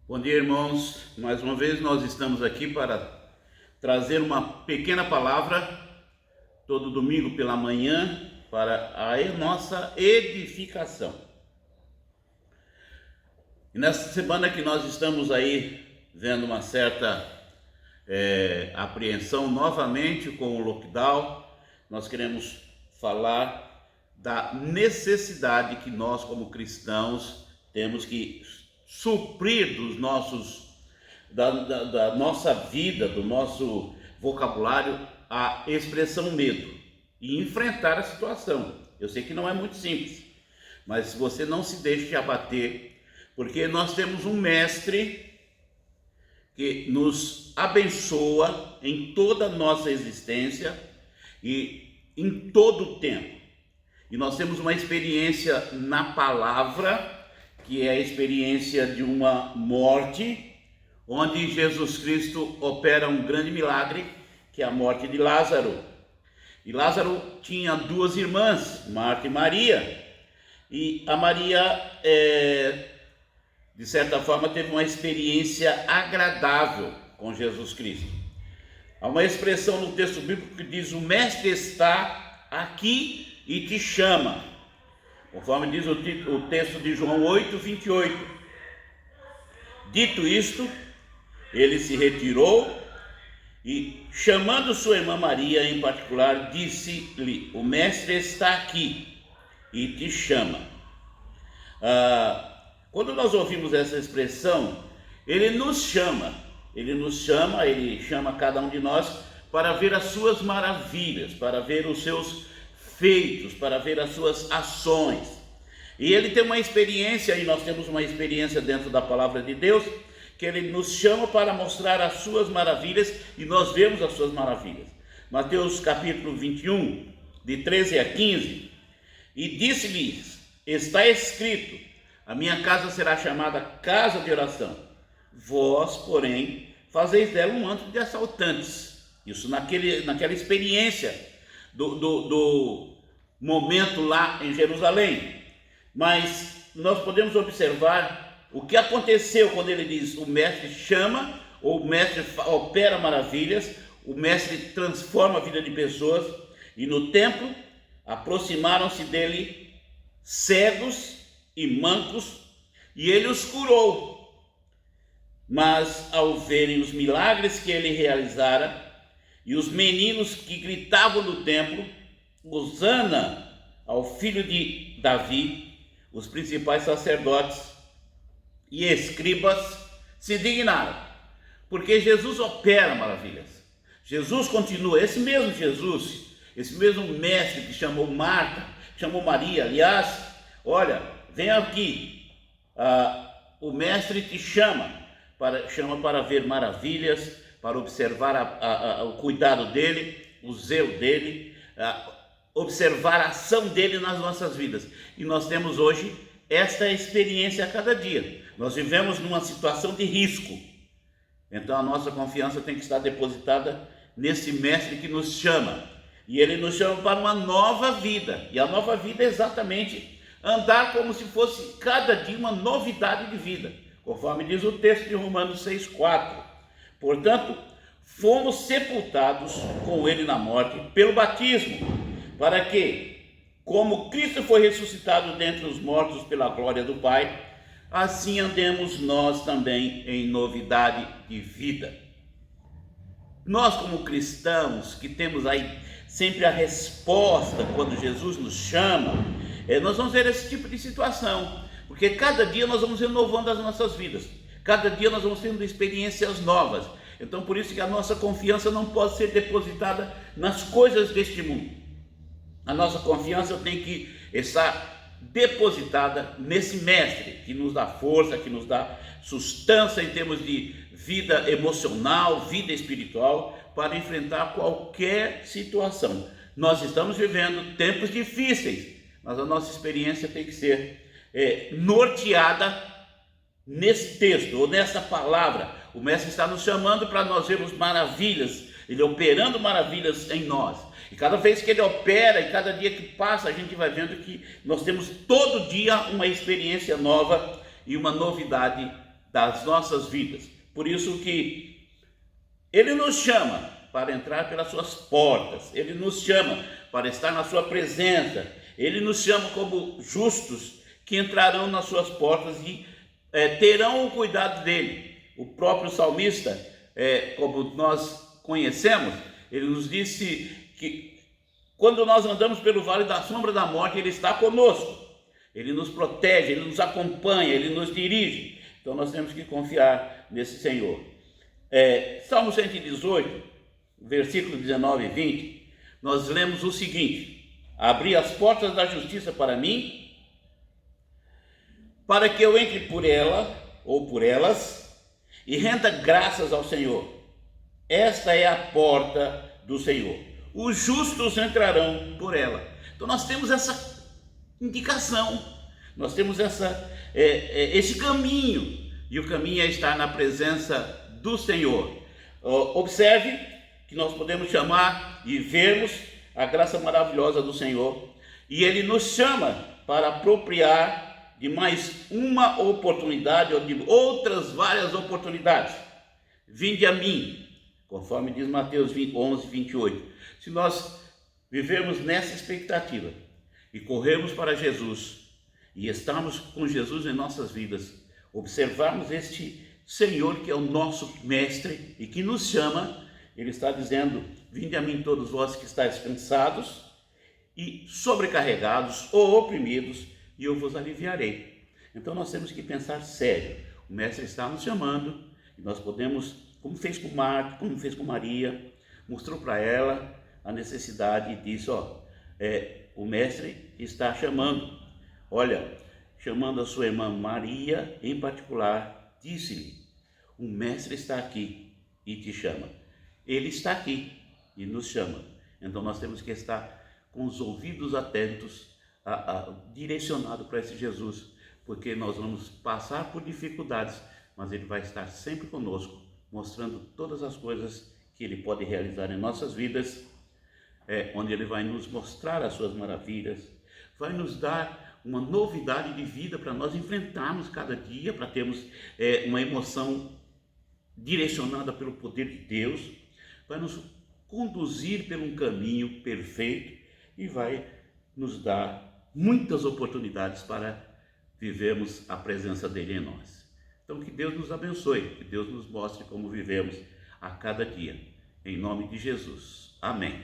Bom dia, irmãos. Mais uma vez nós estamos aqui para trazer uma pequena palavra todo domingo pela manhã para a nossa edificação. E nessa semana que nós estamos aí vendo uma certa apreensão novamente com o lockdown, nós queremos falar da necessidade que nós como cristãos temos que suprir da nossa vida, do nosso vocabulário, a expressão medo e enfrentar a situação. Eu sei que não é muito simples, mas você não se deixe abater, porque nós temos um mestre que nos abençoa em toda a nossa existência e em todo o tempo. E nós temos uma experiência na palavra, que é a experiência de uma morte, onde Jesus Cristo opera um grande milagre, que é a morte de Lázaro. E Lázaro tinha duas irmãs, Marta e Maria, e a Maria, de certa forma, teve uma experiência agradável com Jesus Cristo. Há uma expressão no texto bíblico que diz: o mestre está aqui e te chama, conforme diz o texto de João 8:28. Dito isto, ele se retirou e, chamando sua irmã Maria em particular, disse-lhe: o mestre está aqui e te chama. Quando nós ouvimos essa expressão, ele chama cada um de nós para ver as suas maravilhas, para ver os seus feitos, para ver as suas ações. E ele tem uma experiência, e nós temos uma experiência dentro da palavra de Deus, que ele nos chama para mostrar as suas maravilhas, e nós vemos as suas maravilhas. Mateus capítulo 21, de 13 a 15, e disse-lhes: está escrito, a minha casa será chamada casa de oração, vós, porém, fazeis dela um antro de assaltantes. Isso naquela experiência do momento lá em Jerusalém. Mas nós podemos observar o que aconteceu quando ele diz: o mestre chama, ou o mestre opera maravilhas, o mestre transforma a vida de pessoas. E no templo aproximaram-se dele cegos e mancos, e ele os curou. Mas ao verem os milagres que ele realizara, e os meninos que gritavam no templo: Hosana ao filho de Davi, os principais sacerdotes e escribas se indignaram, porque Jesus opera maravilhas. Jesus continua, esse mesmo Jesus, esse mesmo mestre que chamou Marta, chamou Maria, aliás, olha, vem aqui, o mestre te chama para ver maravilhas, para observar o cuidado dele, o zelo dele, observar a ação dele nas nossas vidas. E nós temos hoje esta experiência a cada dia. Nós vivemos numa situação de risco, então a nossa confiança tem que estar depositada nesse mestre que nos chama, e ele nos chama para uma nova vida. E a nova vida é exatamente andar como se fosse cada dia uma novidade de vida, conforme diz o texto de Romanos 6:4. Portanto, fomos sepultados com ele na morte pelo batismo, para que, como Cristo foi ressuscitado dentre os mortos pela glória do Pai, assim andemos nós também em novidade de vida. Nós, como cristãos, que temos aí sempre a resposta quando Jesus nos chama, nós vamos ver esse tipo de situação, porque cada dia nós vamos renovando as nossas vidas, cada dia nós vamos tendo experiências novas. Então, por isso que a nossa confiança não pode ser depositada nas coisas deste mundo. A nossa confiança tem que estar depositada nesse mestre que nos dá força, que nos dá sustância em termos de vida emocional, vida espiritual, para enfrentar qualquer situação. Nós estamos vivendo tempos difíceis, mas a nossa experiência tem que ser norteada nesse texto, ou nessa palavra. O mestre está nos chamando para nós vermos maravilhas, ele operando maravilhas em nós. E cada vez que ele opera, e cada dia que passa, a gente vai vendo que nós temos todo dia uma experiência nova e uma novidade das nossas vidas. Por isso que Ele nos chama para entrar pelas suas portas, Ele nos chama para estar na sua presença, Ele nos chama como justos que entrarão nas suas portas e terão o cuidado dele. O próprio salmista, como nós conhecemos, ele nos disse que quando nós andamos pelo vale da sombra da morte, Ele está conosco, Ele nos protege, Ele nos acompanha, Ele nos dirige. Então nós temos que confiar nesse Senhor. Salmo 118, versículo 19 e 20, nós lemos o seguinte: abri as portas da justiça para mim, para que eu entre por ela, ou por elas, e renda graças ao Senhor. Esta é a porta do Senhor. Os justos entrarão por ela. Então nós temos essa indicação, nós temos esse caminho, e o caminho é estar na presença do Senhor. Observe que nós podemos chamar e vermos a graça maravilhosa do Senhor, e Ele nos chama para apropriar de mais uma oportunidade, ou de outras várias oportunidades. Vinde a mim, conforme diz Mateus 11, 28. Se nós vivermos nessa expectativa e corrermos para Jesus e estarmos com Jesus em nossas vidas, observarmos este Senhor que é o nosso mestre e que nos chama, Ele está dizendo: vinde a mim todos vós que estáis cansados e sobrecarregados ou oprimidos, e eu vos aliviarei. Então nós temos que pensar sério. O mestre está nos chamando e nós podemos, como fez com Marta, como fez com Maria, mostrou para ela a necessidade e disse: o mestre está chamando. Olha, chamando a sua irmã Maria em particular, disse-lhe: o mestre está aqui e te chama. Ele está aqui e nos chama. Então nós temos que estar com os ouvidos atentos, direcionados para esse Jesus, porque nós vamos passar por dificuldades, mas Ele vai estar sempre conosco, mostrando todas as coisas que Ele pode realizar em nossas vidas, onde Ele vai nos mostrar as suas maravilhas, vai nos dar uma novidade de vida para nós enfrentarmos cada dia, para termos uma emoção direcionada pelo poder de Deus, vai nos conduzir por um caminho perfeito e vai nos dar muitas oportunidades para vivermos a presença dele em nós. Então que Deus nos abençoe, que Deus nos mostre como vivemos a cada dia. Em nome de Jesus. Amém.